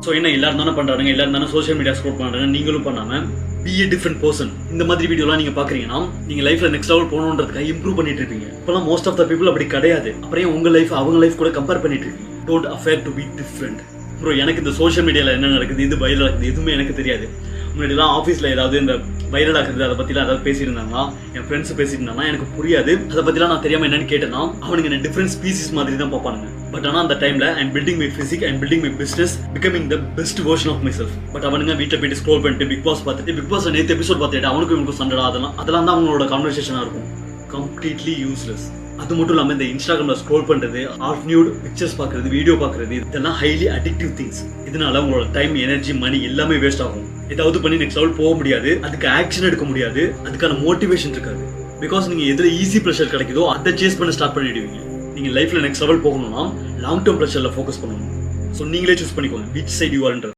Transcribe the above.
So என்ன எல்லாரும் தானே பண்ணுறாங்க, எல்லாரும் தானே சோஷியல் மீடியா ஸ்க்ரோல் பண்ணுறாங்க, நீங்களும் பண்ணாமல் பி ஏ டிஃப்ரெண்ட் பர்சன். இந்த மாதிரி வீடியோலாம் நீங்கள் பார்க்குறீங்கன்னா நீங்கள் லைஃப்பில் நெக்ஸ்ட் லெவல் போகணுன்றதுக்காக இம்ப்ரூவ் பண்ணிட்டு இருப்பீங்க. இப்போலாம் மோஸ்ட் ஆஃப் த பீப்புள் அப்படி கிடையாது. அப்புறம் உங்கள் லைஃப் அவங்க லைஃப் கூட கம்பேர் பண்ணிட்டு இருக்கீங்க. Don't affair to be different. Bro எனக்கு இந்த சோஷியல் மீடியாவில் என்ன நடக்குது, இது வைரல் ஆகுது எதுவுமே எனக்கு தெரியாது. முன்னாடிலாம் ஆஃபீஸில் ஏதாவது இந்த வைரல் ஆகுறது அதை பற்றிலாம் ஏதாவது பேசியிருந்தாங்கன்னா, என் ஃப்ரெண்ட்ஸ் பேசியிருந்தாங்கன்னா எனக்கு புரியாது. அதை பற்றிலாம் நான் தெரியாமல் என்னன்னு கேட்டேன்னா அவனுக்கு என்ன டிஃப்ரெண்ட் ஸ்பீசிஸ் மாதிரி தான் பார்ப்பானுங்க. பட் ஆனால் அந்த டைமில் I'm building my physique, I'm building my business, becoming the best version of myself. But அவனுங்க வீட்டில் போயிட்டு ஸ்க்ரோல் பண்ணிட்டு பிக் பாஸ் பார்த்துட்டு, பிக் பாஸ் நேற்று எபிசோட் பார்த்துட்டு அவனுக்கும் இவனுக்கும் சண்டை, அதெல்லாம் தான் அவங்களோட கான்வர்சேஷனாக இருக்கும். Completely useless. அது மட்டும் இல்லாமல் இந்த இன்ஸ்டாகிராம்ல ஸ்க்ரோல் பண்ணுறது, ஆஃப் நியூட் பிக்சர்ஸ் பார்க்குறது, வீடியோ பார்க்குறது, இதெல்லாம் ஹைலி அடிக்டிவ் திங்ஸ். இதனால உங்களோட டைம், எனர்ஜி, மணி எல்லாமே வேஸ்ட் ஆகும். ஏதாவது பண்ணி நெக்ஸ்ட் லெவல் போக முடியாது, அதுக்கு ஆக்ஷன் எடுக்க முடியாது, அதுக்கான மோட்டிவேஷன் இருக்காது. பிகாஸ் நீங்கள் எதில் ஈஸி ப்ரெஷர் கிடைக்குதோ அதை சேஸ் பண்ண ஸ்டார்ட் பண்ணிடுவீங்க. நீங்கள் லைஃப்பில் நெக்ஸ்ட் லெவல் போகணும்னா லாங் டேர்ம் ப்ரெஷரில் ஃபோக்கஸ் பண்ணணும். ஸோ நீங்களே சூஸ் பண்ணிக்கோங்க விச் சைட் யூ ஆர்ன்றது.